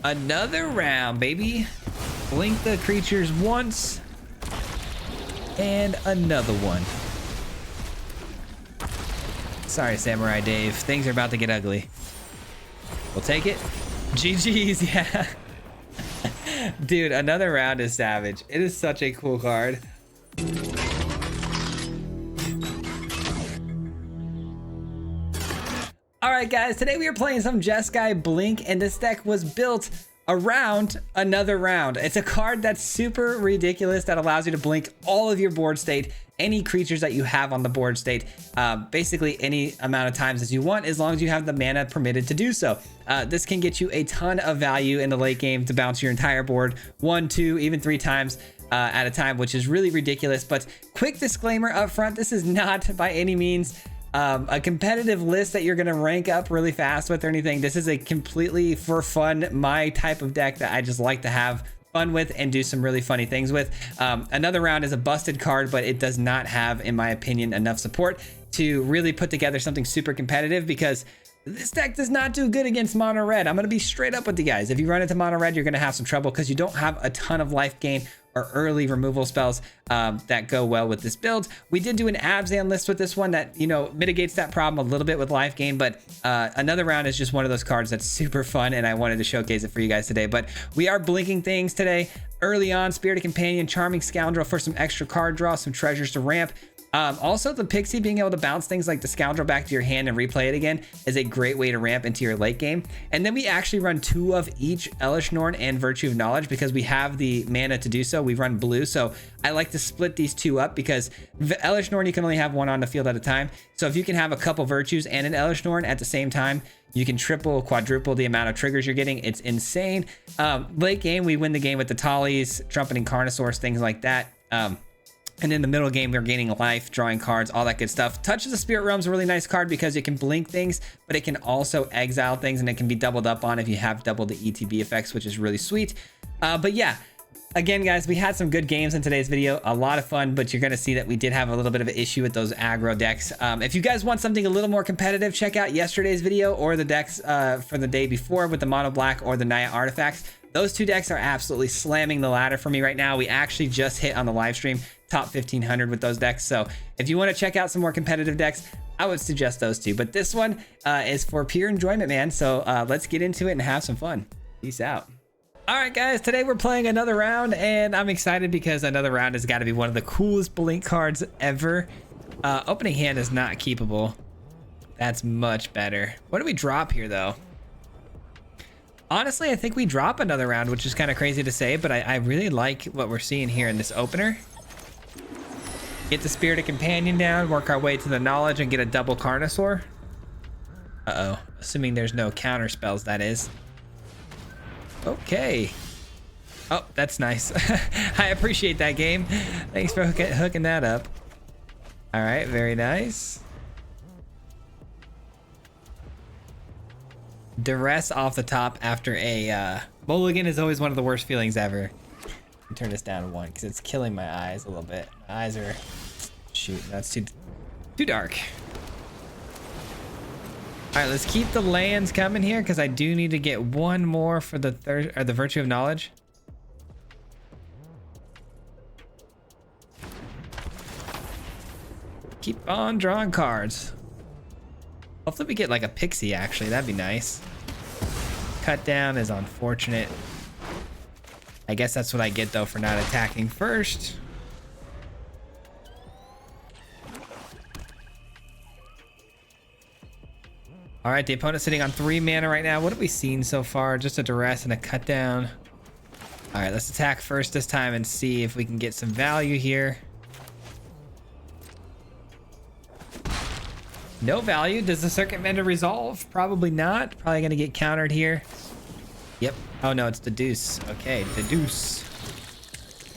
Another round, baby. Blink the creatures once. And another one. Sorry, Samurai Dave. Things are about to get ugly. We'll take it. GG's, yeah. Dude, another round is savage. It is such a cool card. All right, guys, today we are playing some Jeskai Blink, and this deck was built around another round. It's a card that's super ridiculous that allows you to blink all of your board state, any creatures that you have on the board state, basically any amount of times as you want, as long as you have the mana permitted to do so. This can get you a ton of value in the late game to bounce your entire board 1, 2, even 3 times at a time, which is really ridiculous. But quick disclaimer up front, this is not by any means a competitive list that you're going to rank up really fast with or anything. This is a completely for fun, my type of deck that I just like to have fun with and do some really funny things with. Another round is a busted card, but it does not have, in my opinion, enough support to really put together something super competitive, because this deck does not do good against mono red. I'm going to be straight up with you guys. If you run into mono red, you're going to have some trouble because you don't have a ton of life gain or early removal spells that go well with this build. We did do an Abzan list with this one that, you know, mitigates that problem a little bit with life gain, but another round is just one of those cards that's super fun, and I wanted to showcase it for you guys today. But we are blinking things today. Early on, Spirited Companion, Charming Scoundrel for some extra card draw, some treasures to ramp. Also, the Pixie being able to bounce things like the Scoundrel back to your hand and replay it again is a great way to ramp into your late game. And then we actually run 2 of each Elish Norn and Virtue of Knowledge because we have the mana to do so. We run blue, so I like to split these 2 up because Elish Norn, you can only have 1 on the field at a time. So if you can have a couple Virtues and an Elish Norn at the same time, you can triple, quadruple the amount of triggers you're getting. It's insane. Late game, we win the game with the Tallies, Trumpeting Carnosaurs, things like that. And in the middle game, we're gaining life, drawing cards, all that good stuff. Touch of the Spirit Realm is a really nice card because it can blink things, but it can also exile things, and it can be doubled up on if you have double the ETB effects, which is really sweet. But yeah, again, guys, we had some good games in today's video. A lot of fun, but you're going to see that we did have a little bit of an issue with those aggro decks. If you guys want something a little more competitive, check out yesterday's video or the decks for the day before with the Mono Black or the Naya Artifacts. Those 2 decks are absolutely slamming the ladder for me right now. We actually just hit on the live stream top 1500 with those decks. So if you want to check out some more competitive decks, I would suggest those 2. But this one is for pure enjoyment, man. So let's get into it and have some fun. Peace out. All right, guys, today we're playing another round, and I'm excited because another round has got to be one of the coolest blink cards ever. Opening hand is not keepable. That's much better. What do we drop here, though? Honestly, I think we drop another round, which is kind of crazy to say, but I really like what we're seeing here in this opener. Get the Spirited Companion down, work our way to the Knowledge, and get a double Carnosaur. Uh-oh. Assuming there's no counter spells, that is. Okay. Oh, that's nice. I appreciate that, game. Thanks for hooking that up. All right, very nice. Duress off the top after a mulligan is always one of the worst feelings ever. Turn this down to 1 because it's killing my eyes a little bit. My eyes are, shoot, that's too dark. All right, let's keep the lands coming here because I do need to get 1 more for the the Virtue of Knowledge. Keep on drawing cards. Hopefully we get like a Pixie, actually. That'd be nice. Cut down is unfortunate. I guess that's what I get, though, for not attacking first. All right, the opponent's sitting on 3 mana right now. What have we seen so far? Just a Duress and a cut down. All right, let's attack first this time and see if we can get some value here. No value. Does the Circuit Vendor resolve? Probably not. Probably gonna get countered here. Yep. Oh no, it's the Deuce. Okay, the Deuce.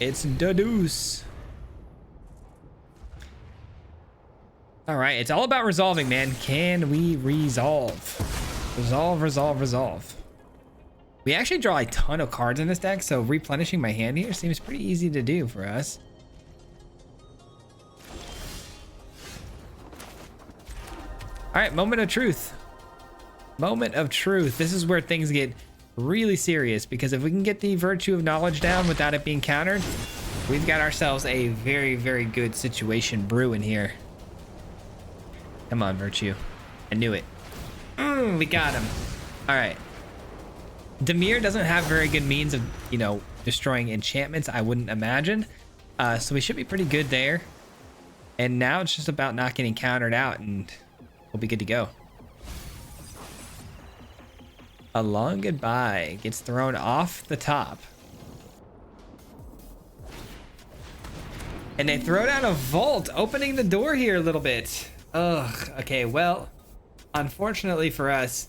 It's the Deuce. All right, it's all about resolving, man. Can we resolve? Resolve, resolve, resolve. We actually draw a ton of cards in this deck, so replenishing my hand here seems pretty easy to do for us. All right, moment of truth. Moment of truth. This is where things get really serious, because if we can get the Virtue of Knowledge down without it being countered, we've got ourselves a very, very good situation brewing here. Come on, Virtue. I knew it. We got him. All right. Dimir doesn't have very good means of, you know, destroying enchantments, I wouldn't imagine. So we should be pretty good there. And now it's just about not getting countered out, and we'll be good to go. A Long Goodbye gets thrown off the top. And they throw down a Vault, opening the door here a little bit. Ugh, okay, well, unfortunately for us,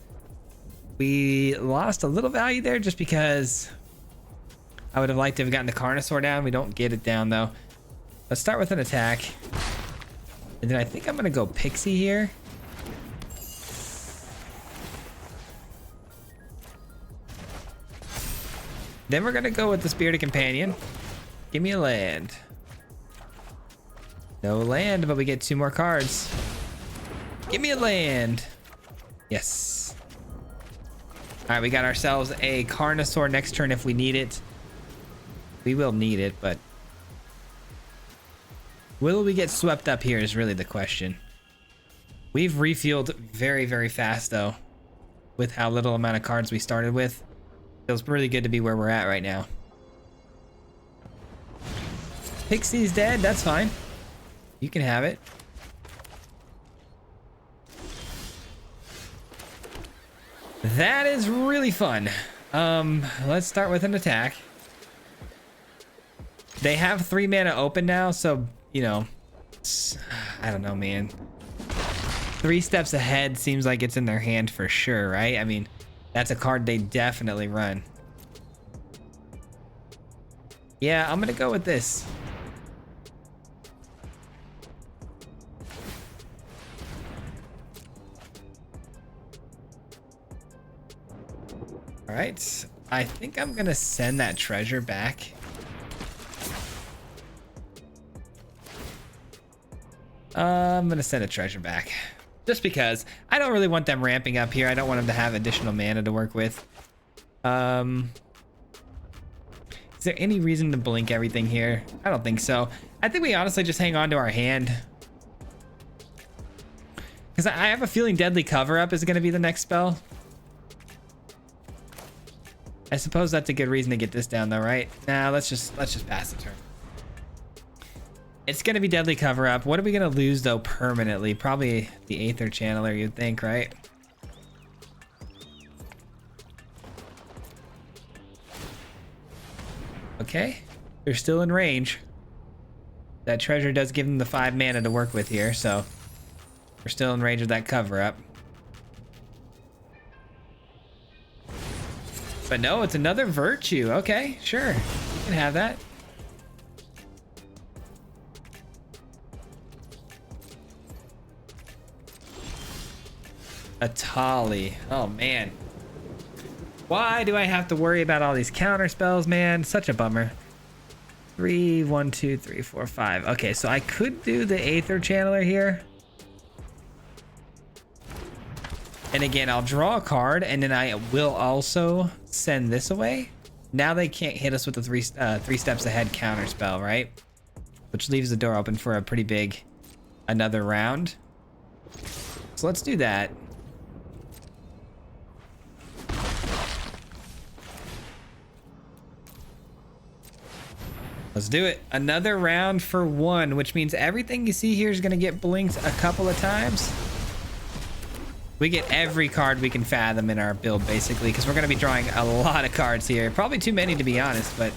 we lost a little value there just because I would have liked to have gotten the Carnosaur down. We don't get it down though. Let's start with an attack. And then I think I'm gonna go Pixie here. Then we're gonna go with the Spirited Companion. Give me a land. No land, but we get 2 more cards. Give me a land. Yes. All right, we got ourselves a Carnosaur next turn if we need it. We will need it, but will we get swept up here is really the question. We've refueled very, very fast though, with how little amount of cards we started with. Feels really good to be where we're at right now. Pixie's dead, that's fine. You can have it. That is really fun. Let's start with an attack. They have 3 mana open now, so, you know, I don't know, man. 3 steps ahead seems like it's in their hand for sure, right? I mean, that's a card they definitely run. Yeah, I'm gonna go with this. All right, I think I'm gonna send that treasure back. I'm gonna send a treasure back just because I don't really want them ramping up here. I don't want them to have additional mana to work with. Is there any reason to blink everything here? I don't think so. I think we honestly just hang on to our hand, because I have a feeling Deadly Cover Up is gonna be the next spell. I suppose that's a good reason to get this down though, right? Nah, let's just pass the turn. It's gonna be Deadly Cover Up. What are we gonna lose though permanently? Probably the Aether Channeler, you'd think, right? Okay, they're still in range. That treasure does give them the 5 mana to work with here, so we're still in range of that cover up. But no, it's another Virtue. Okay, sure, you can have that. A Tali. Oh man, why do I have to worry about all these counter spells, man? Such a bummer. 3, 1, 2, 3, 4, 5. Okay, so I could do the Aether Channeler here. And again, I'll draw a card, and then I will also send this away. Now they can't hit us with the three steps ahead counter spell, right? Which leaves the door open for a pretty big another round. So let's do that. Let's do it. Another round for 1, which means everything you see here is going to get blinked a couple of times. We get every card we can fathom in our build, basically, because we're going to be drawing a lot of cards here. Probably too many, to be honest, but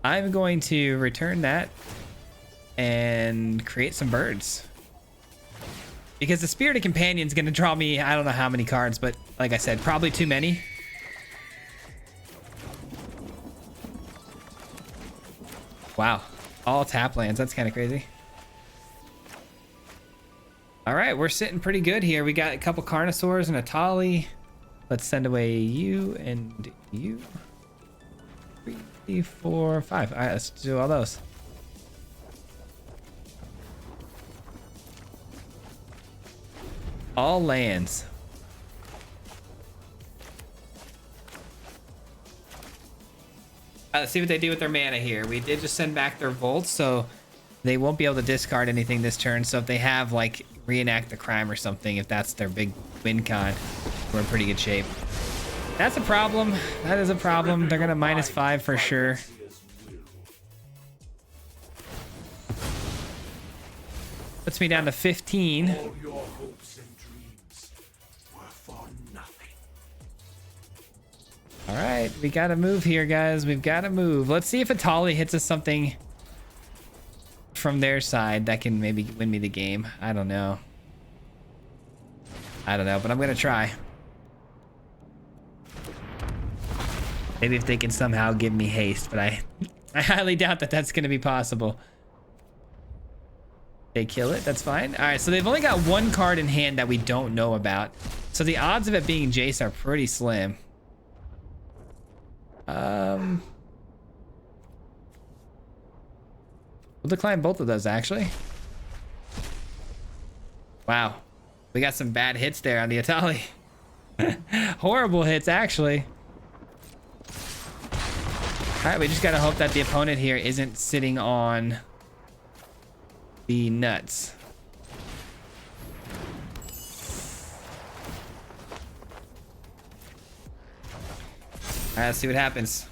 I'm going to return that and create some birds. Because the Spirited Companion is going to draw me, I don't know how many cards, but like I said, probably too many. Wow, all tap lands. That's kind of crazy. All right, we're sitting pretty good here. We got a couple Carnosaurs and a Tali. Let's send away you and you. 3, 4, 5. All right, let's do all those. All lands. Let's see what they do with their mana here. We did just send back their Volts, so they won't be able to discard anything this turn. So if they have like Reenact the Crime or something, if that's their big win con, we're in pretty good shape. That's a problem. That is a problem. They're gonna -5 for sure. Puts me down to 15. All your hopes and dreams were for nothing. All right, we gotta move here, guys. We've gotta move. Let's see if Atali hits us something from their side that can maybe win me the game. I don't know. I don't know, but I'm gonna try. Maybe if they can somehow give me haste, but I highly doubt that that's gonna be possible. They kill it, that's fine. All right, so they've only got one card in hand that we don't know about. So the odds of it being Jace are pretty slim. We'll decline both of those, actually. Wow. We got some bad hits there on the Atali. Horrible hits, actually. All right, we just gotta hope that the opponent here isn't sitting on the nuts. All right, let's see what happens.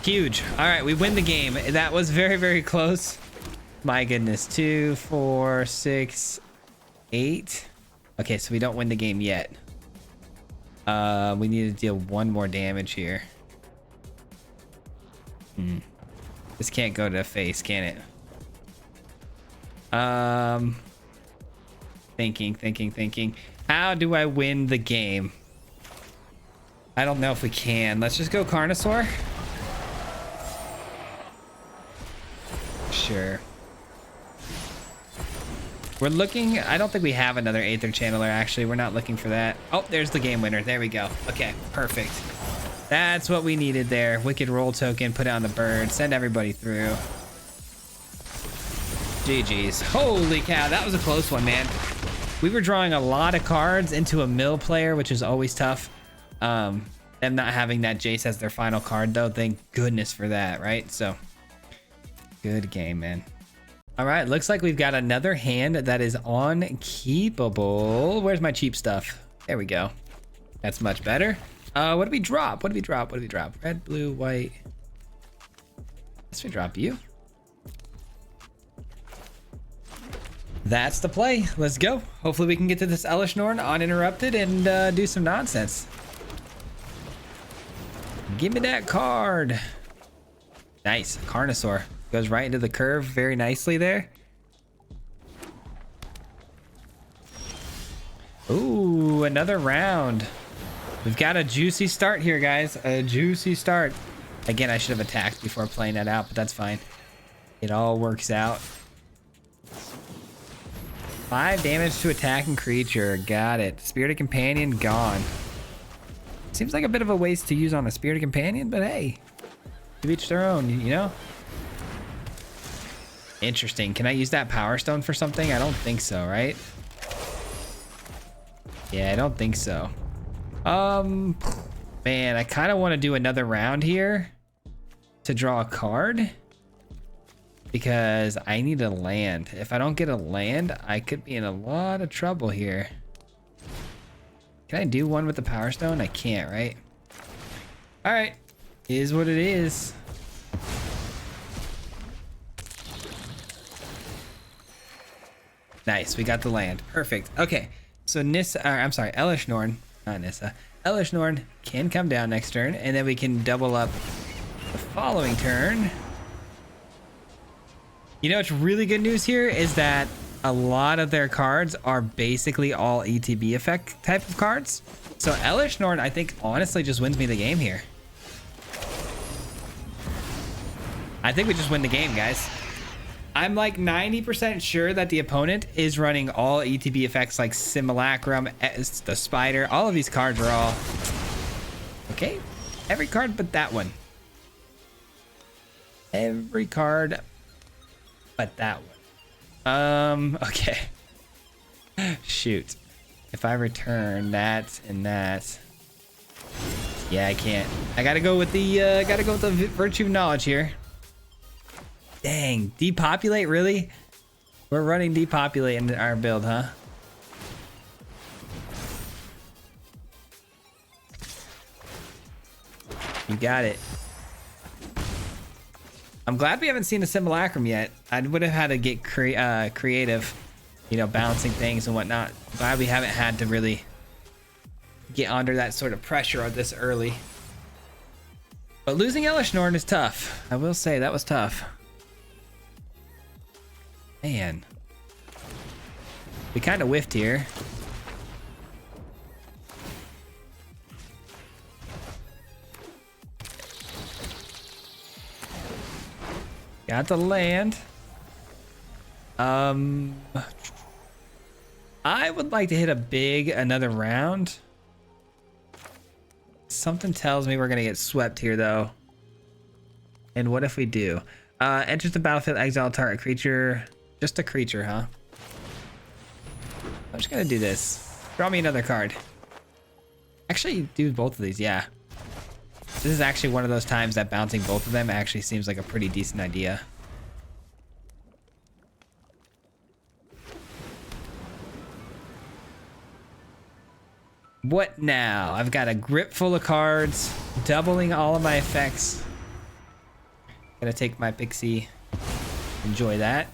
Huge. All right, we win the game. That was very, very close. My goodness. 2, 4, 6, 8. Okay, so we don't win the game yet. We need to deal one more damage here. This can't go to the face, can it? Thinking. How do I win the game? I don't know if we can. Let's just go Carnosaur. Sure. We're looking. I don't think we have another Aether Channeler, actually. We're not looking for that. Oh, there's the game winner. There we go. Okay, perfect. That's what we needed there. Wicked Roll Token, put it on the bird, send everybody through. GG's. Holy cow, that was a close one, man. We were drawing a lot of cards into a mill player, which is always tough. Them not having that Jace as their final card, though, thank goodness for that, right? So, good game, man. All right, looks like we've got another hand that is unkeepable. Where's my cheap stuff? There we go. That's much better. What did we drop? What did we drop? What did we drop? Red, blue, white. Guess we drop you. That's the play. Let's go. Hopefully we can get to this Elish Norn uninterrupted and do some nonsense. Give me that card. Nice. Carnosaur. Goes right into the curve very nicely there. Ooh, another round. We've got a juicy start here, guys. A juicy start. Again, I should have attacked before playing that out, but that's fine. It all works out. 5 damage to attacking creature. Got it. Spirited Companion gone. Seems like a bit of a waste to use on a Spirited Companion, but hey. To each their own, you know? Interesting. Can I use that Power Stone for something? I don't think so, right? Yeah, I don't think so. Man, I kind of want to do another round here to draw a card because I need a land. If I don't get a land, I could be in a lot of trouble here. Can I do one with the Power Stone? I can't, right? All right, is what it is. Nice, we got the land. Perfect. Okay, so I'm sorry, Elish Norn, not Nissa. Elish Norn can come down next turn, and then we can double up the following turn. You know what's really good news here is that a lot of their cards are basically all ETB effect type of cards. So Elish Norn, I think, honestly just wins me the game here. I think we just win the game, guys. I'm like 90% sure that the opponent is running all ETB effects like Simulacrum, the Spider. All of these cards are all... Okay, every card but that one. Every card but that one. Okay. Shoot. If I return that and that, yeah, I can't. I gotta go with the virtue of knowledge here. Dang, depopulate, really? We're running depopulate in our build, huh? You got it. I'm glad we haven't seen a simulacrum yet. I would have had to get creative, you know, balancing things and whatnot. Glad we haven't had to really get under that sort of pressure this early. But losing Elishnorn is tough. I will say that was tough. Man. We kind of whiffed here. Got the land. I would like to hit a big another round. Something tells me we're gonna get swept here though. And what if we do? Enters the battlefield, exile target creature. Just a creature, huh? I'm just gonna do this. Draw me another card. Actually, do both of these, yeah. This is actually one of those times that bouncing both of them actually seems like a pretty decent idea. What now? I've got a grip full of cards, doubling all of my effects. Gonna take my pixie. Enjoy that.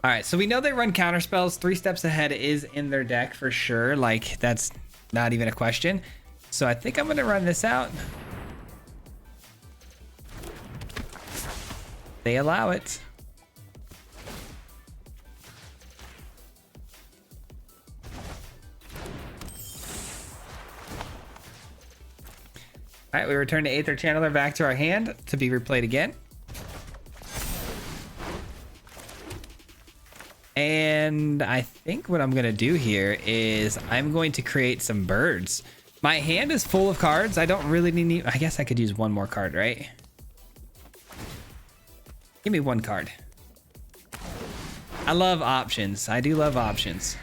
All right, so we know they run counter spells. 3 steps ahead is in their deck for sure. Like, that's not even a question. So I think I'm gonna run this out. They allow it. All right, we return the Aether Channeler back to our hand to be replayed again. And I think what I'm gonna do here is I'm going to create some birds. My hand is full of cards. I don't really need, I guess I could use one more card, right? Give me one card. I love options. I do love options.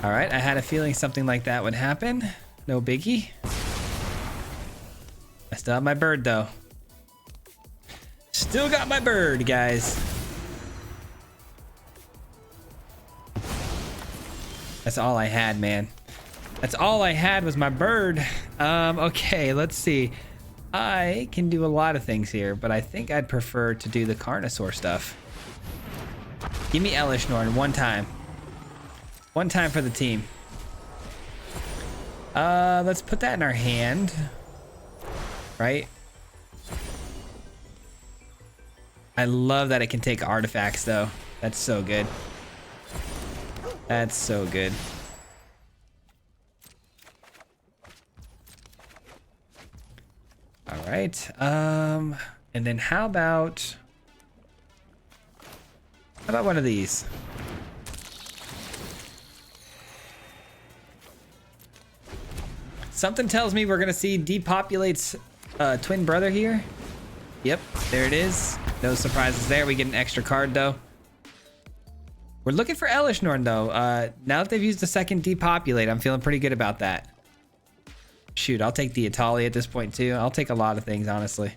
All right, I had a feeling something like that would happen. No biggie. I still have my bird though. Still got my bird, guys. That's all I had, man. That's all I had was my bird. Okay, let's see. I can do a lot of things here, but I think I'd prefer to do the Carnosaur stuff. Give me Elishnorn one time. One time for the team. Let's put that in our hand. Right? I love that it can take artifacts though. That's so good. That's so good. All right. And then how about one of these? Something tells me we're gonna see Depopulate's twin brother here. Yep, there it is. No surprises there. We get an extra card though. We're looking for Elishnorn though. Now that they've used the second Depopulate, I'm feeling pretty good about that. Shoot, I'll take the Atali at this point too. I'll take a lot of things, honestly.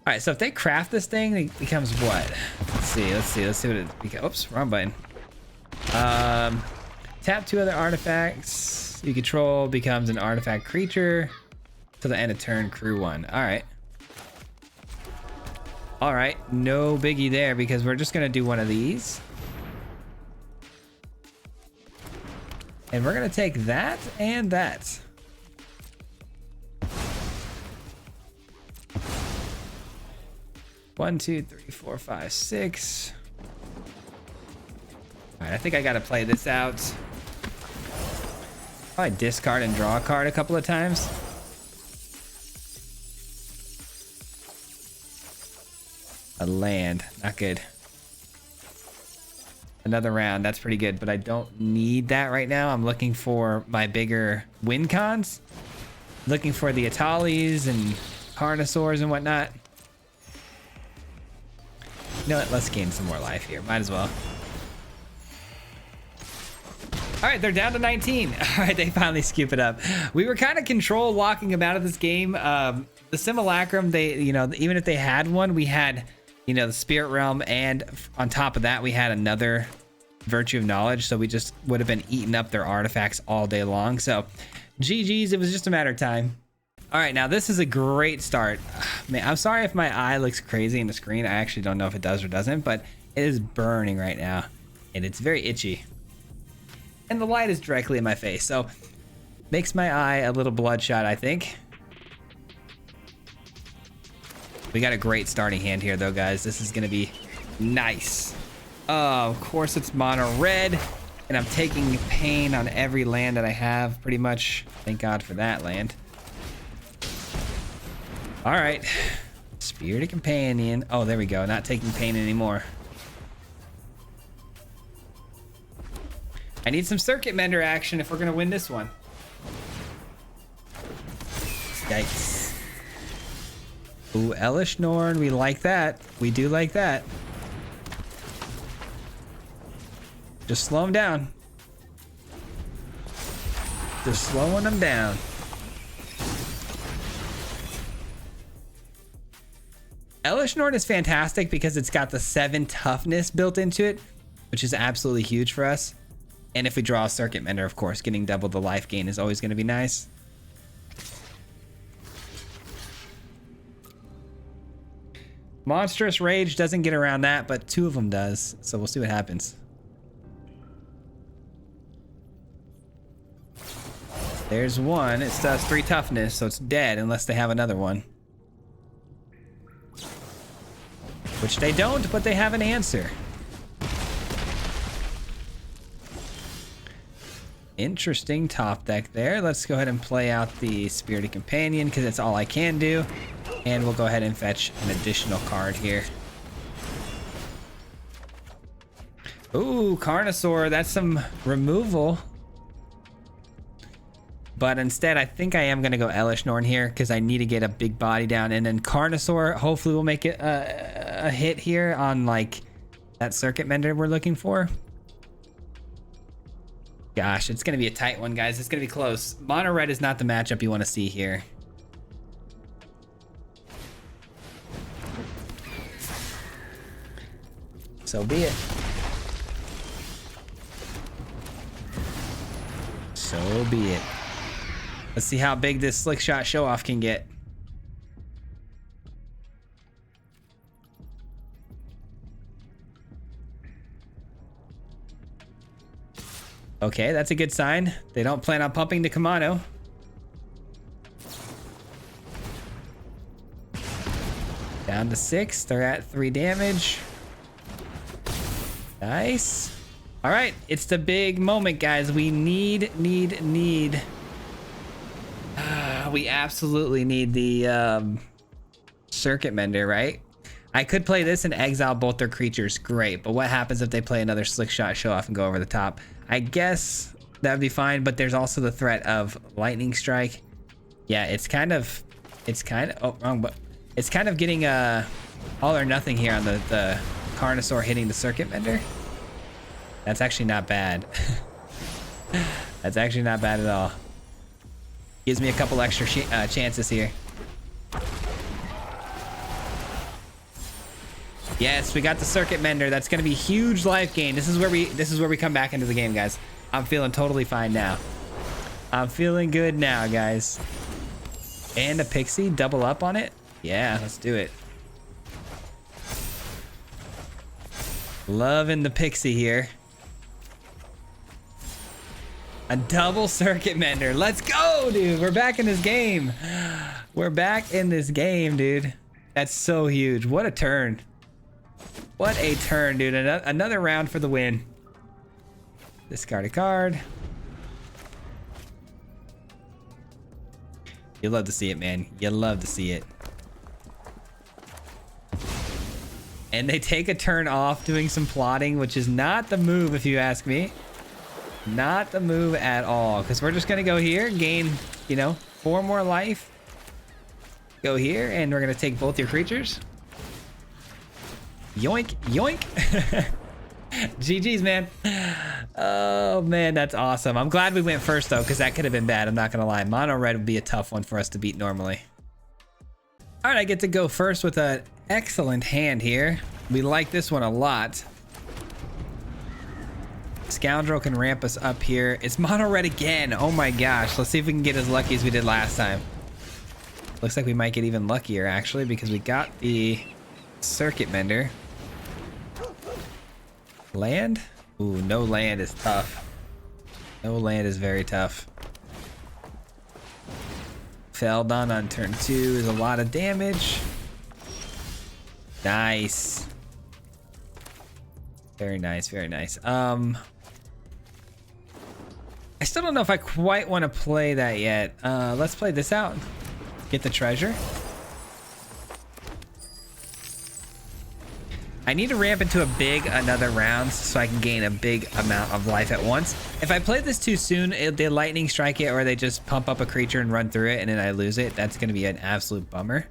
All right, so if they craft this thing, it becomes what? Let's see what it becomes. Oops, wrong button. Tap 2 other artifacts you control, becomes an artifact creature till the end of turn, crew 1. All right, no biggie there because we're just gonna do one of these. And we're gonna take that and that. One, two, three, four, five, six. All right, I think I gotta play this out. Probably discard and draw a card a couple of times. A land, not good. Another round. That's pretty good, but I don't need that right now. I'm looking for my bigger win cons. Looking for the Atalis and Carnosaurs and whatnot. You know what? Let's gain some more life here. Might as well. All right, they're down to 19. All right, they finally scoop it up. We were kind of control walking about at this game. The Simulacrum, they, you know, even if they had one, we had, you know, the Spirit Realm, and on top of that, we had another Virtue of Knowledge. So we just would have been eating up their artifacts all day long. So GG's, it was just a matter of time. All right, now this is a great start. Man, I'm sorry if my eye looks crazy in the screen. I actually don't know if it does or doesn't, but it is burning right now, and it's very itchy. And the light is directly in my face, so makes my eye a little bloodshot, I think. We got a great starting hand here, though, guys. This is gonna be nice. Oh, of course it's mono red, and I'm taking pain on every land that I have, pretty much. Thank God for that land. All right, Spirited Companion. Oh, there we go. Not taking pain anymore. I need some Circuit Mender action if we're gonna win this one. Yikes. Ooh, Elish Norn. We like that. We do like that. Just slow him down. Just slowing him down. Elish Norn is fantastic because it's got the 7 toughness built into it, which is absolutely huge for us. And if we draw a Circuit Mender, of course, getting double the life gain is always going to be nice. Monstrous Rage doesn't get around that, but 2 of them does. So we'll see what happens. There's one. It does 3 toughness, so it's dead unless they have another one. Which they don't, but they have an answer. Interesting top deck there. Let's go ahead and play out the Spirited Companion because that's all I can do. And we'll go ahead and fetch an additional card here. Ooh, Carnosaur. That's some removal. But instead, I think I am going to go Elish Norn here because I need to get a big body down. And then Carnosaur, hopefully we'll make it a hit here on like that Circuit Mender we're looking for. Gosh, it's going to be a tight one, guys. It's going to be close. Mono Red is not the matchup you want to see here. So be it. So be it. Let's see how big this Slick Shot show-off can get. Okay, that's a good sign. They don't plan on pumping the Kamano. Down to 6. They're at 3 damage. Nice. All right, it's the big moment, guys. We need. We absolutely need the Circuit Mender, right? I could play this and exile both their creatures. Great, but what happens if they play another Slick Shot show off and go over the top? I guess that would be fine, but there's also the threat of Lightning Strike. Yeah, it's kind of oh, wrong, but it's kind of getting all or nothing here on the Carnosaur hitting the Circuit Mender. That's actually not bad. That's actually not bad at all. Gives me a couple extra chances here. Yes, we got the Circuit Mender. That's gonna be huge life gain. This is where we come back into the game, guys. I'm feeling totally fine now. I'm feeling good now, guys. And a Pixie, double up on it. Yeah, let's do it. Loving the Pixie here. A double Circuit Mender. Let's go, dude. We're back in this game. We're back in this game, dude. That's so huge. What a turn. What a turn, dude. Another round for the win. Discard a card. You love to see it, man. You love to see it. and they take a turn off doing some plotting, which is not the move if you ask me. Not the move at all, because we're just gonna go here, gain, you know, 4 more life. Go here, and we're gonna take both your creatures. Yoink, yoink. GG's, man. Oh man, that's awesome. I'm glad we went first though, because that could have been bad. I'm not gonna lie. Mono red would be a tough one for us to beat normally. All right, I get to go first with an excellent hand here. We like this one a lot. Scoundrel can ramp us up here. It's mono red again. Oh my gosh. Let's see if we can get as lucky as we did last time. Looks like we might get even luckier actually, because we got the circuit mender. Land? Ooh, no land is tough. No land is very tough. Feldon on turn 2 is a lot of damage. Nice. Very nice, very nice. I still don't know if I quite want to play that yet. Let's play this out. Get the treasure. I need to ramp into a big another round so I can gain a big amount of life at once. If I play this too soon, they lightning strike it or they just pump up a creature and run through it and then I lose it. That's going to be an absolute bummer.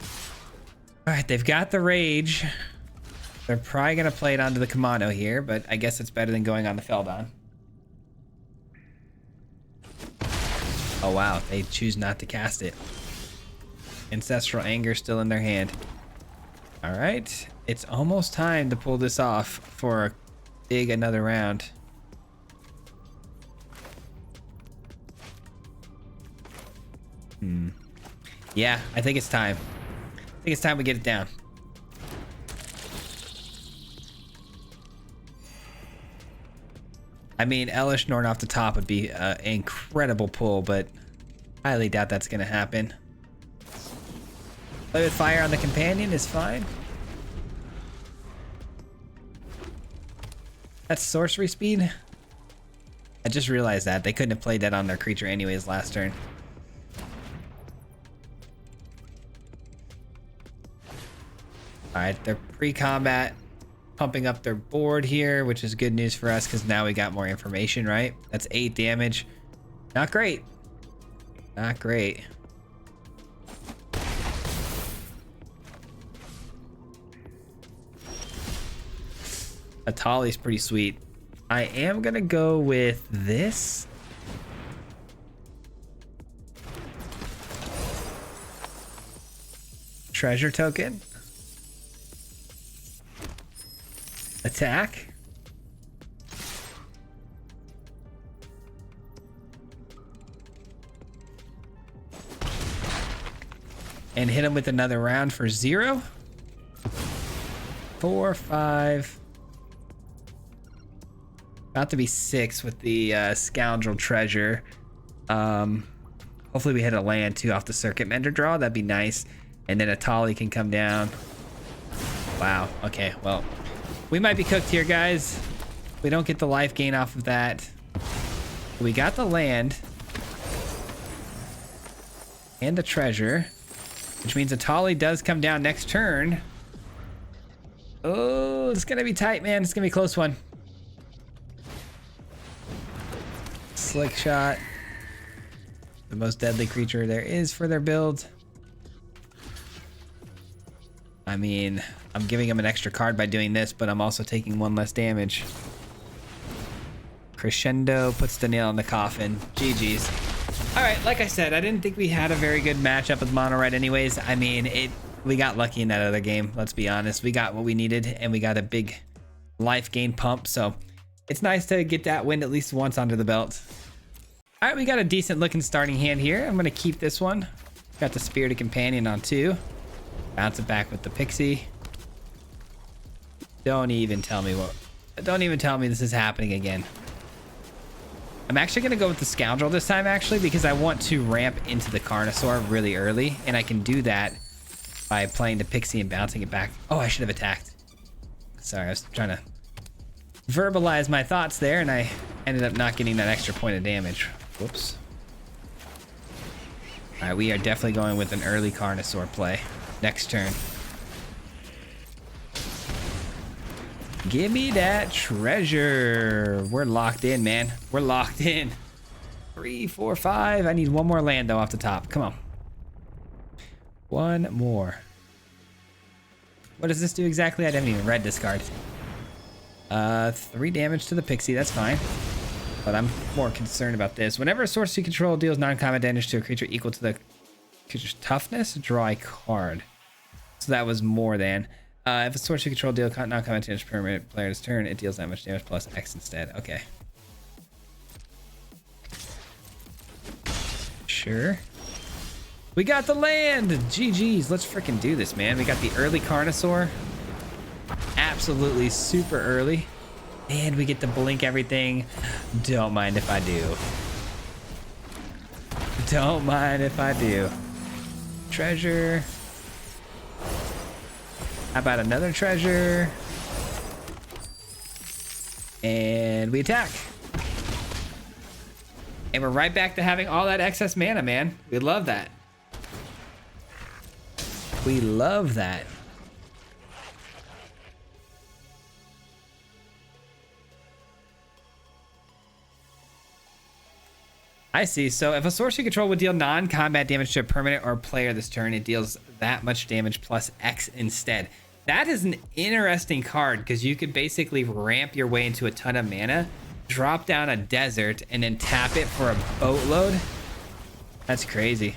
All right, they've got the rage. They're probably going to play it onto the Kamano here, but I guess it's better than going on the Feldon. Oh wow, they choose not to cast it. Ancestral Anger still in their hand. All right, it's almost time to pull this off for a big another round. Yeah, I think it's time. I think it's time we get it down. I mean, Elish Norn off the top would be an incredible pull, but highly doubt that's going to happen. Play with fire on the companion is fine. That's sorcery speed. I just realized that. They couldn't have played that on their creature anyways last turn. Alright, they're pre-combat pumping up their board here, which is good news for us because now we got more information, right? That's 8 damage. Not great. Not great. Atali's pretty sweet. I am gonna go with this. Treasure token. Attack. And hit him with another round for 0. 4, 5. About to be 6 with the Scoundrel Treasure. Hopefully we hit a land too off the Circuit Mender draw. That'd be nice. And then Atali can come down. Wow. Okay, well, we might be cooked here, guys. We don't get the life gain off of that. We got the land. And the treasure. Which means Atali does come down next turn. Oh, it's gonna be tight, man. It's gonna be a close one. Slick shot. The most deadly creature there is for their build. I mean, I'm giving him an extra card by doing this, but I'm also taking 1 less damage. Crescendo puts the nail in the coffin. GG's. All right, like I said, I didn't think we had a very good matchup with Mono Red anyways. I mean, we got lucky in that other game, let's be honest. We got what we needed, and we got a big life gain pump, so it's nice to get that win at least once under the belt. All right, we got a decent looking starting hand here. I'm gonna keep this one. Got the Spirited Companion on 2. Bounce it back with the Pixie. Don't even tell me this is happening again. I'm actually gonna go with the Scoundrel this time actually, because I want to ramp into the Carnosaur really early, and I can do that by playing the Pixie and bouncing it back. Oh, I should have attacked. Sorry, I was trying to verbalize my thoughts there, and I ended up not getting that extra point of damage. Whoops. All right, we are definitely going with an early Carnosaur play. next turn. Give me that treasure. We're locked in, man. We're locked in. 3, 4, 5. I need one more land though off the top. Come on. One more. What does this do exactly? I haven't even read this card. 3 damage to the pixie. That's fine. But I'm more concerned about this. Whenever a source you control deals non-combat damage to a creature equal to the creature's toughness, draw a card. So that was more than. If a source you control deals non-combat damage per permanent player's turn, it deals that much damage plus X instead. Okay. Sure. We got the land! GG's. Let's freaking do this, man. We got the early Carnosaur. Absolutely super early. And we get to blink everything. Don't mind if I do. Don't mind if I do. Treasure. How about another treasure? And we attack. And we're right back to having all that excess mana, man. We love that. We love that. I see. So if a source you control would deal non-combat damage to a permanent or player this turn, it deals that much damage plus X instead. That is an interesting card because you could basically ramp your way into a ton of mana, drop down a desert, and then tap it for a boatload. That's crazy.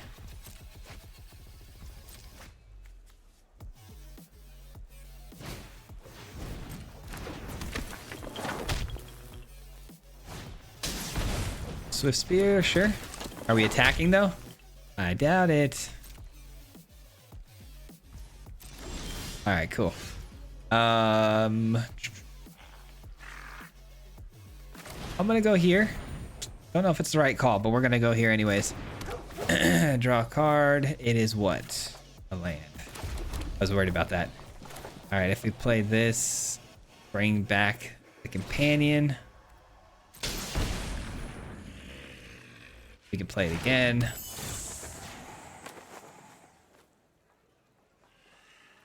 Swift Spear, sure. Are we attacking though? I doubt it. All right, cool. I'm gonna go here. Don't know if it's the right call, but we're gonna go here anyways. Draw a card. It is what? A land. I was worried about that. All right, if we play this, bring back the companion. We can play it again.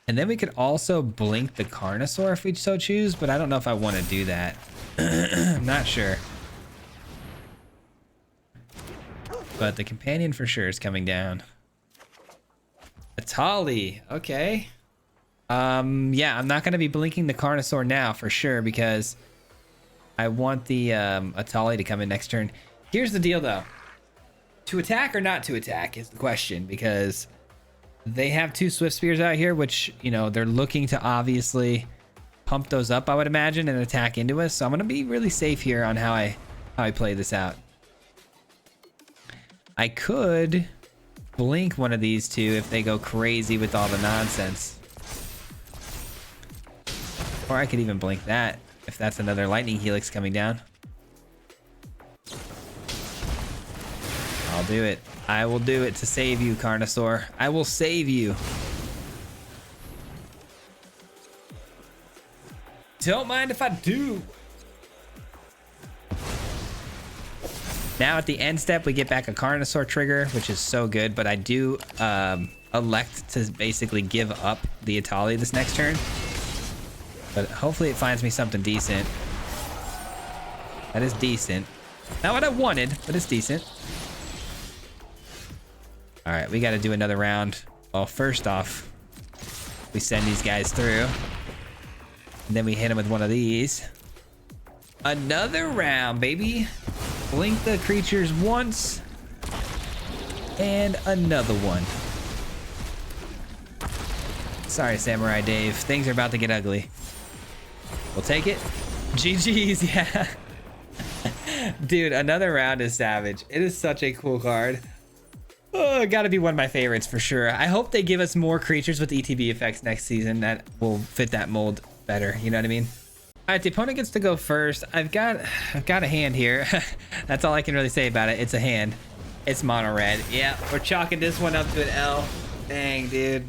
And then we could also blink the Carnosaur if we so choose, but I don't know if I want to do that. I'm not sure. But the companion for sure is coming down. Atali, okay. Yeah, I'm not going to be blinking the Carnosaur now for sure because I want the Atali to come in next turn. Here's the deal though. To attack or not to attack is the question because they have 2 Swift Spears out here, which, you know, they're looking to obviously pump those up, I would imagine, and attack into us. So I'm going to be really safe here on how I play this out. I could blink one of these 2 if they go crazy with all the nonsense. Or I could even blink that if that's another lightning helix coming down. I'll do it. I will do it to save you, Carnosaur. I will save you. Don't mind if I do. Now at the end step, we get back a Carnosaur trigger, which is so good, but I do elect to basically give up the Atali this next turn. But hopefully it finds me something decent. That is decent. Not what I wanted, but it's decent. All right, we got to do another round. Well, first off, we send these guys through. And then we hit them with one of these. Another round, baby. Blink the creatures once. And another one. Sorry, Samurai Dave. Things are about to get ugly. We'll take it. GG's, yeah. Dude, another round is savage. It is such a cool card. Oh, gotta be one of my favorites for sure. I hope they give us more creatures with ETB effects next season that will fit that mold better. You know what I mean? All right, the opponent gets to go first. I've got a hand here. That's all I can really say about it. It's a hand. It's mono red. Yeah, we're chalking this one up to an L. Dang, dude.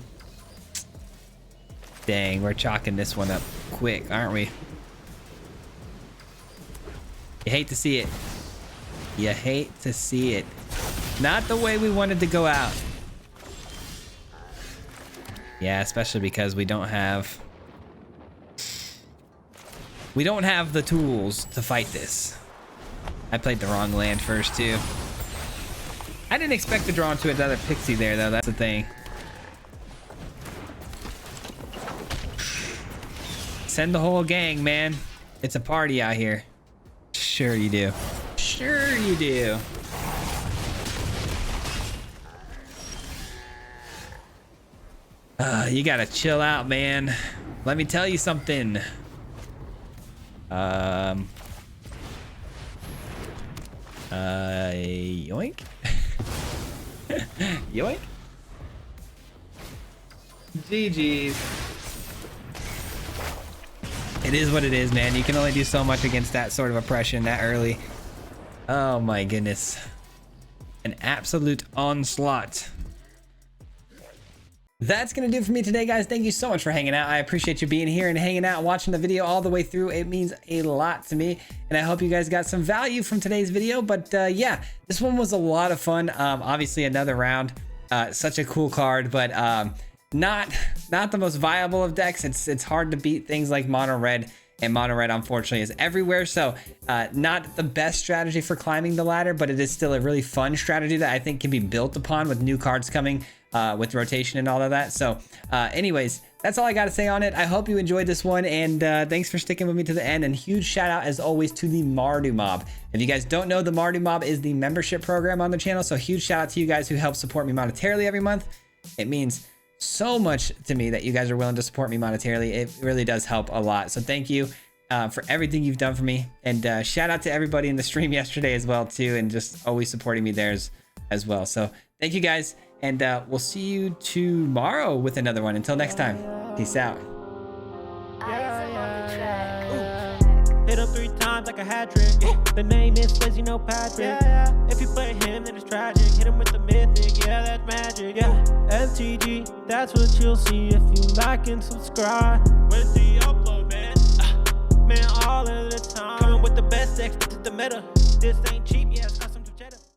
Dang, we're chalking this one up quick, aren't we? You hate to see it. You hate to see it. Not the way we wanted to go out. Yeah, especially because we don't have the tools to fight this. I played the wrong land first too. I didn't expect to draw into another pixie there though, that's the thing. Send the whole gang, man. It's a party out here. Sure you do. Sure you do. You gotta chill out, man. Let me tell you something. Yoink. Yoink. GG's. It is what it is, man. You can only do so much against that sort of oppression that early. Oh my goodness. An absolute onslaught. That's gonna do it for me today, guys. Thank you so much for hanging out. I appreciate you being here and hanging out, watching the video all the way through. It means a lot to me, and I hope you guys got some value from today's video. But yeah, this one was a lot of fun. Obviously another round. Such a cool card, but not the most viable of decks. It's hard to beat things like mono red, and mono red unfortunately is everywhere. So not the best strategy for climbing the ladder, but it is still a really fun strategy that I think can be built upon with new cards coming. With rotation and all of that. So anyways, that's all I got to say on it. I hope you enjoyed this one, and thanks for sticking with me to the end, and huge shout out as always to the Mardu Mob. If you guys don't know, the Mardu Mob is the membership program on the channel, so huge shout out to you guys who help support me monetarily every month. It means so much to me that you guys are willing to support me monetarily. It really does help a lot, so thank you for everything you've done for me, and shout out to everybody in the stream yesterday as well too, and just always supporting me there as well. So thank you guys. And we'll see you tomorrow with another one. Until next time, peace out. Hit him 3 times like a hat trick. The name is Swayze, you know Patrick. If you play him, then it's tragic. Hit him with the mythic, yeah, that's magic. Yeah, MTG, that's what you'll see if you like and subscribe. When's the upload, man? Man, all of the time. Coming with the best decks, this is the meta. This ain't cheap, yeah.